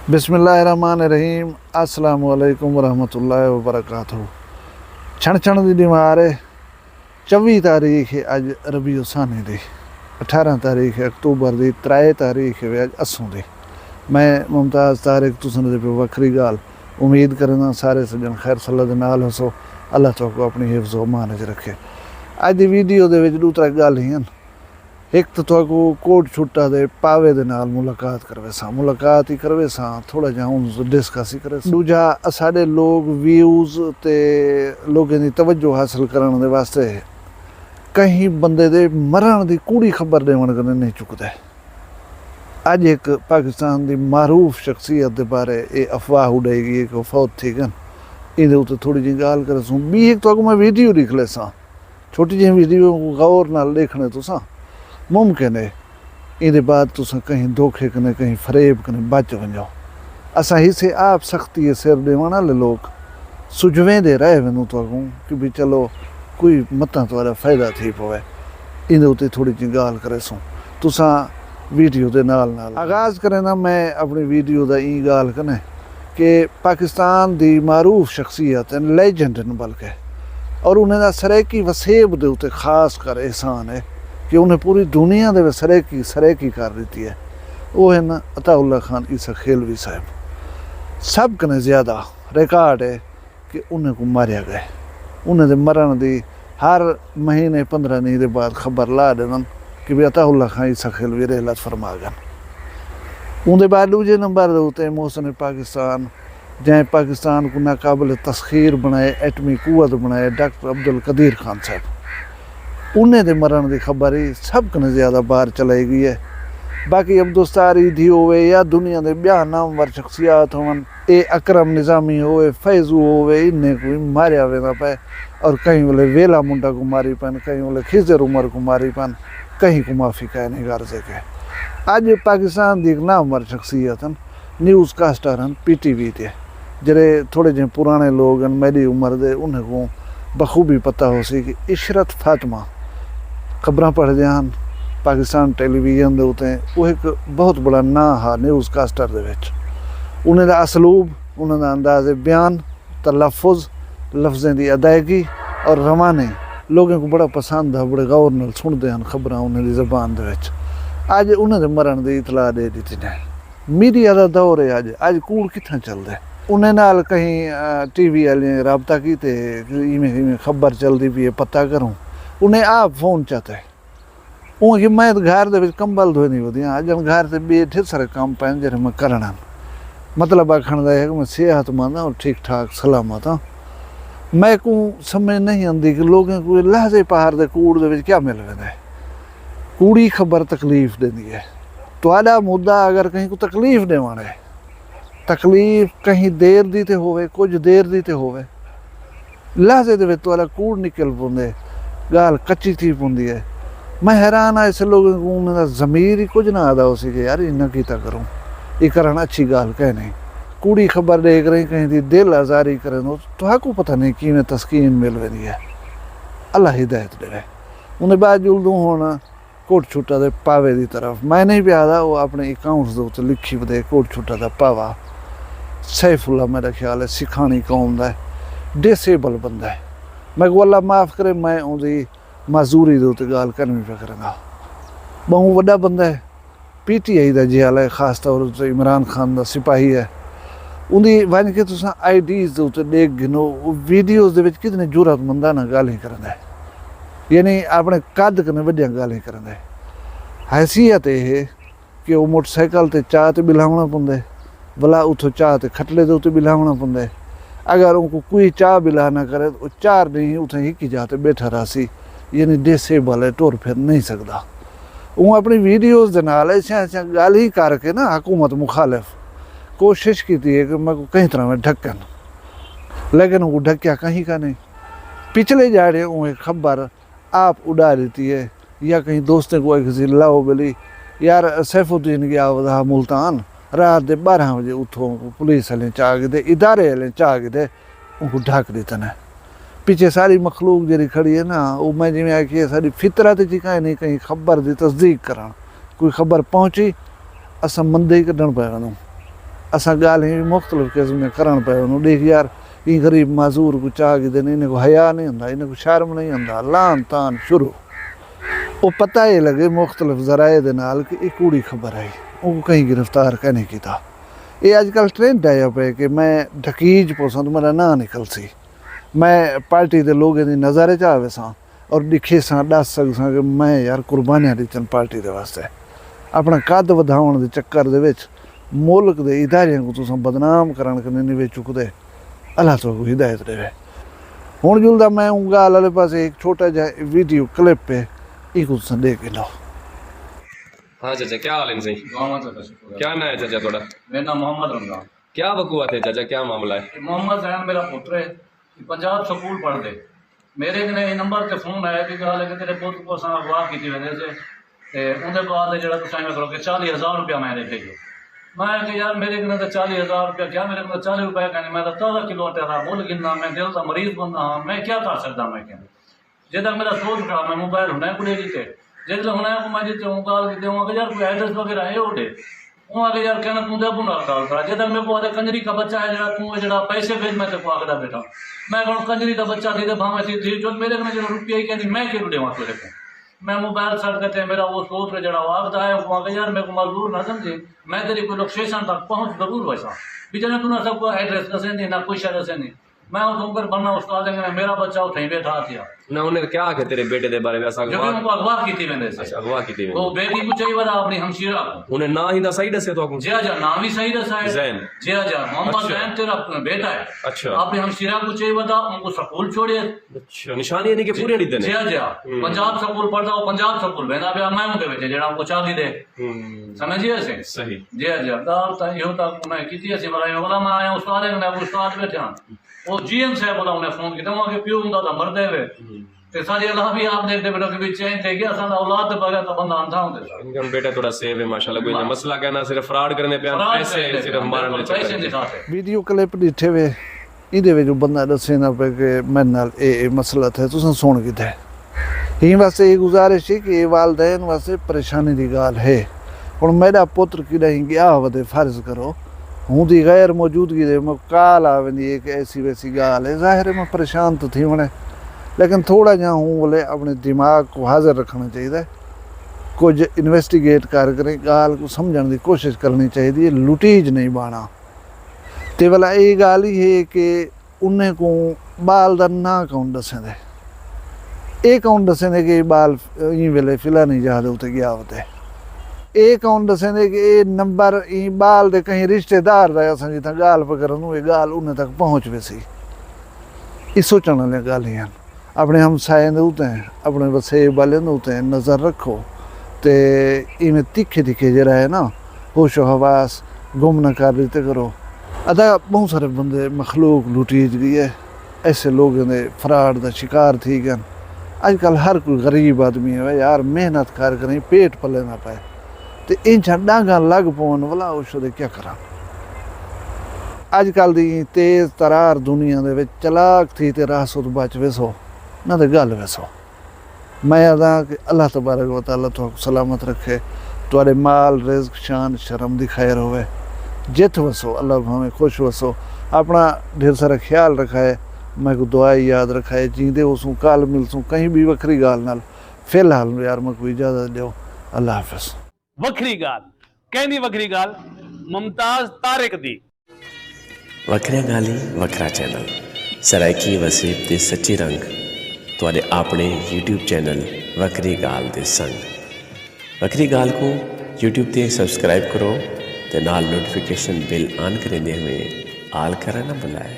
बिस्मिल्लाहिर्रहमानिर्रहीम अस्सलामु अलैकुम वरहमतुल्लाहि वबरकातुहू। छण छण दी दीवार है। 24 तारीख है अज रबीउ सानी दी, 18 तारीख है अक्तूबर दी, 3 तारीख है अज असों दी। मैं मुमताज़ तारिक तुसन दे पे वखरी गाल उम्मीद करना सारे सज्जन खैर सल्ला दे नाल हसो। अल्लाह तुहानू अपनी हिफ्ज़ व अमान च रखे। अज दी वीडियो दे विच दो त्रै गल ही हन। एक तो तुहानू कोट छुट्टा दे पावे दे नाल मुलाकात करवे सां, मुलाकात ही करवे सां, थोड़ा जिहा उन डिस्कस ही करे। दूजा साडे लोग व्यूज़ ते लोगों की तवज्जो हासिल करने दे वास्ते कहीं बंदे दे मरण दी कूड़ी खबर देवन कन्नै नहीं चुकदे। अज एक पाकिस्तान की मारूफ शख्सियत के बारे ये अफवाह उड़ाई गई कि फौत थी गन। ये उत्ते थोड़ी जी गाल करे सूँ। बी एक तो मैं वीडियो लिख ले सां, छोटी जी वीडियो को गौर नाल देखने तुसां मुमकिन है ये बाद तुसां कहीं धोखे कने कहीं फरेब कने बच वञो। असां हिस्से आप सख्ती सिर देवण वाले लोग सुझवेंदे रह वञूं तुहानू कि भी चलो कोई मतां तुहारा फ़ायदा थी पवे। इन उत्ते थोड़ी जी गाल करे सूँ तुसां वीडियो के नाल नाल आगाज़ करें ना। मैं अपनी वीडियो का ई गाल कने कि पाकिस्तान की मारूफ शख्सियत लेजेंड न बल्कि, और उन्हें सरेकी वसेब के उत्ते खास कर एहसान है कि उन्हें पूरी दुनिया के सरेकी कर दी है। वो है ना अताउल्ला खान ईसा खेलवी साहब। सब कने ज़्यादा रिकॉर्ड है कि उन्हें को मारिया गए। उन्हें दे मरण की हर महीने 15 दिन के बाद खबर ला देन कि भी अताउल्ला खान ईसा खेलवी रहलत फरमा गन। उनके बाद दूजे नंबर के उत्ते मोहसिन पाकिस्तान जैं पाकिस्तान को नाकाबिल तस्खीर बनाए, एटमी कुवत बनाए, डॉक्टर अब्दुल कदीर खान साहब। उन्हें दे मरण की खबर ही सब कने ज़्यादा बाहर चलाई गई है। बाकी अब्दुस्तारी धी होवे या दुनिया के ब्याह नामवर शख्सियात होवन, ए अकरम निज़ामी होवे, फैजू होवे, इन्हें कोई मारिया वेंदा पे। और कहीं वाले वेला मुंडा को मारी पन, कहीं वाले खिजर उमर को मारी पन, कहीं को माफ़ी कह नहीं गर्जे के। अज पाकिस्तान की एक नामवर शख्सियत न्यूज़ कास्टर हैं PTV ते, जरे थोड़े जे पुराने लोग मेरी उम्र दे उन्हें को बखूबी पता हो सी कि इशरत फातिमा खबर पढ़ जान पाकिस्तान टेलीविजन के उत्ते। वो एक बहुत बड़ा ना हा न्यूज़ कास्टर दे विच। उन्हें दा असलूब, उन्हें दा अंदाज़ बयान, तलफ़ुज़, लफ्ज़ें की अदायगी और रवाने लोगों को बड़ा पसंद है, बड़े गौर नाल सुनते हैं खबर उन्हें दी ज़बान दे विच। अज उन्हें दे मरण की इतला दे दी ने। मीडिया का दौर है अज कूड़ कितना चलता। उन्हें नाल कहीं TV वाले रबता की इवें खबर चलती पी है पता करूँ। उन्हें आप फोन चाहते हूँ कि मैं घर दे कंबल धोए नहीं होती। अज घर से बेठे सारे काम पैन जरे मैं करना, मतलब आखण है कि मैं सेहतमंद और ठीक ठाक सलामत हाँ। मैं को समझ नहीं आती कि लोगों को लहजे पहाड़ के कूड़ दे क्या मिल रहा है। कूड़ी खबर तकलीफ देती है। तुहाडा मुद्दा अगर कहीं को तकलीफ देवाना है, तकलीफ कहीं देर दी ते होवे, कुछ देर दी ते होवे, लहजे दे तुहाडा कूड़ निकल पौंदे, गाल कच्ची थी पौंदी है। मैं हैरान आ ऐसे लोगों को उन्होंने ज़मीर ही कुछ ना आता हो सी कि यार इन्ना कीता करूँ, ये करना अच्छी गाल कह नहीं। कूड़ी खबर देख रही कहीं दी दिल आज़ारी करें तो को पता नहीं कि में तस्कीन मिल रही है। अल्लाह हिदायत दे। उन्हें बाद जुलदू होना कोट छुट्टा दे पावे की तरफ मैं नहीं प्यादा। वो अपने अकाउंट्स के उत्ते लिखी दे कोट छुट्टा दा पावा। सैफुल्ला मेरा ख्याल है सिखानी कौम का डिसेबल बंदा है। मैं को अल्लाह माफ़ करे, मैं उनकी मजदूरी के उत्ते गाल करनी पे करूँगा। बहु वड्डा बंदा है, PTI का जेल है, खास तौर पर इमरान खान का सिपाही है। उन्हें वन के तुम IDs के उत्ते देख गिनो वीडियोज़ के कितने जरूरतमंदा ना गालें करता है, यानी अपने कद कने वड्डियां गालें करता है। हैसियत यह कि वो मोटरसाइकिल ते चाह ते बिलावना पौंदा है, भला उतो चाह ते खटले के उत्ते बिलावना पौंदा है। अगर उनको कोई चाह बिला ना करे तो 4 दिन उसे ही की जाते बैठा रहा सी, यानी डिसेबल है, टुर फिर नहीं सकता। वो अपनी वीडियोज़ के नाल ऐसा गल ही करके ना हुकूमत मुखालिफ कोशिश की है कि मैं को कहीं तरह में ढक्कन, लेकिन वो ढक्या कहीं का नहीं। पिछले जा रहे वो एक खबर आप उड़ा देती है या कहीं दोस्तों को किसी लाओ बोली यार सैफुद्दीन गया वहा मुल्तान रात के 12 बजे उठो पुलिस वाले चाह गए इदारे वाले चाह गए उनको ढक देते हैं। पीछे सारी मखलूक जी खड़ी है ना, वो मैं जिमें आखिए सारी फितरत जी कहीं नहीं कहीं खबर की तस्दीक करा। कोई खबर पहुँची अस मंदे ही कढ़न पै वञूं। असां ॻाल्हियूं मुख़्तलिफ़ क़िस्म में करण पिया वञूं। ॾेख यार ई गरीब माज़ूर को चाह के देने इन्हें को हया नहीं होंदा, इन्हें को शर्म नहीं होंदा, लान तान शुरू। वो पता ही लगे मुख्तलिफ ज़राए दे नाल कि ये कूड़ी खबर आई, वो कहीं गिरफ्तार कहने की था। ये अजकल ट्रेंड आया पे कि मैं ढकीज पसंद मेरा ना निकल सी, मैं पार्टी के लोगों की नज़ारे च आवे सा और दिखे सा दस सकसा कि मैं यार कुर्बानियां दित्तियां पार्टी के वास्ते। अपना कद वधाउण दे चक्कर दे विच मुल्क दे इदारियां को तुसां बदनाम करन कने नहीं वे चुकदे। अल्लाह तुहानू हिदायत देवे। हुण जुलदा मैं उन गाल वाले पासे एक छोटा जा वीडियो क्लिप पे इको तुसां देख के लो। हाँ चाचा, क्या हाल है सही? क्या नाम है चाचा थोड़ा? मेरा नाम मोहम्मद रमजान। क्या बकुआ थे चाचा, क्या मामला है? मोहम्मद जैन मेरा पुत्र है, पंजाब स्कूल पढ़ दे। मेरे कने नंबर ते फोन आया कि गल है कि तेरे पुत्र को असां अगवा कीती वेंदे से ते उहदे बाद जेड़ा तुसां इवें करो कि 40,000 रुपया मैं दे भेजो। मैं कि यार मेरे कने तो 40,000 रुपया क्या, मेरे को 40 रुपये कहने, मैं तो 14 किलो आटे का मुल गिनना, मैं दिल का मरीज बंदा हाँ, मैं क्या कर सकता। मैं क्या जे तक मेरा सोच खड़ा मैं मोबाइल होना है कुड़े दी जिस होना है मैं जितने गाल की दूँगा कि यार कोई एड्रेस वगैरह है उठे वहाँ के यार कहना तू देबू ना गाल करा। जे तक मेरे को कंजरी का बच्चा है जरा तू जरा पैसे भेज मैं तेको आखदा बेटा मैं कहूँ कंजरी का बच्चा थी भावे थी जो मेरे को जो रुपया ही कहती मैं क्यों देवा तेरे को। मैं मोबाइल सर्च करते मेरा वो सोच जरा आखदा है वहाँ के यार मेरे को मजदूर ना समझे, मैं तेरी कोई लोकेशन तक पहुँच जरूर वैसा भी जना तू ना सबको एड्रेस दसे नहीं ना कुछ दसे नहीं। मैं उस उम्र बनना उस्ताद है मेरा बच्चा उठे बैठा था ना उन्हें क्या आखे तेरे बेटे दे बारे में ऐसा जो उनको अगवा की थी मैंने से। अच्छा, अगवा की थी वो बेटी को चाहिए वाला अपनी हमशीरा को उन्हें ना ही ना सही दसे तो जिया जा नाम भी सही दसा है जैन। जिया जा मोहम्मद अच्छा। जैन तेरा बेटा है। अच्छा, अपनी हमशीरा को चाहिए बता उनको स्कूल छोड़िए। अच्छा, निशानी यानी कि पूरे नहीं देने। जिया जा पंजाब स्कूल पढ़ता हो पंजाब स्कूल भेजा पे मैं उनके बेटे जेड़ा उनको चाबी दे समझिए से सही। जिया जा दाल ता यो तक मैं कीती ऐसी बड़ा बोला मैं आया उस्ताद है मैं उस्ताद बैठा वो जीएम साहब बोला उन्हें फोन किया वहां के प्यो हुंदा ता मरदे वे ते सारी अल्लाह भी आप देखते बेटा कि चेंज थे गया सा औलाद ते बगैर तो बंदा अंधा होंदे इनका बेटा थोड़ा सेव है माशाल्लाह। कोई मसला कहना सिर्फ फ्रॉड करने पे पैसे सिर्फ मारने पैसे चक्कर नहीं खाते। वीडियो क्लिप दिखे वे इहदे विच बंदा दसे ना पे कि मेरे नाल ए मसला थे तुसां सुन किते ही वास्ते ये गुजारिश है कि वालदैन वास्ते परेशानी की गाल है। हुण मेरा पुत्र किड़ा ही गया वदे फर्ज करो हूँ दी गैर मौजूदगी दे मैं काल आ वेंदी है कि ऐसी वैसी गाल है ज़ाहिर है मैं परेशान तो थी वने लेकिन थोड़ा जहाँ हूँ बोले अपने दिमाग को हाजिर रखना चाहिए कुछ इन्वेस्टिगेट कर करें गाल को समझने की कोशिश करनी चाहिए लुटीज नहीं बाना ते वाला ये गाल ही है कि उन्हें को बाल दा ना कौन दसें दे ये कौन दसें दे कि बाल ई वेले फिला नहीं जा उत्ते गया होते ये कौन दसें दे कि ये नंबर ई बाल दे कहीं रिश्तेदार दा असां जिथा गाल पकड़न ये गाल उन्हें तक पहुँच वैसी ये सोचने वाली गल ही अपने हमसाए दे उत्ते अपने वसेब वाले उत्ते नज़र रखो तो इवें तीखे तीखे जरा है ना होशो हवास गुम न कर देते करो। अदा बहुत सारे बंदे मखलूक लुटीज गई है ऐसे लोगों के फ्रॉड का शिकार थी गए। अजकल हर कोई गरीब आदमी है यार मेहनत कर करें पेट पले ना पाए तो इन डांगा लग पवन वाला उस क्या करा। अजकल दी तेज़ तरार दुनिया दे चलाक थी तो रासुत बच वैसो ना तो गल वैसो। मैं अदा कि अल्लाह तबारक व तआला तुहानू सलामत रखे तुहाडे माल रिज़्क शान शर्म दी खैर होवे जित वसो अल्लाह भावें खुश वसो अपना ढेर सारा ख्याल रखाए मैं को दुआ याद रखाए जींदे उसू कल मिलसूँ कहीं भी वक्री गाल नाल। फिलहाल यार मैं कोई इजाज़त दो अल्लाह हाफिज़। वखरी गाल कहनी वखरी गाल मुमताज तारिक दी वखरा गाली वखरा चैनल सराइकी वसीब दे सच्चे रंग तुहाडे अपने यूट्यूब चैनल वखरी गाल दे संग। वखरी गाल को यूट्यूब ते सब्सक्राइब करो ते नाल नोटिफिकेशन बिल ऑन करेंदे हुए आल करा ना बुलाए।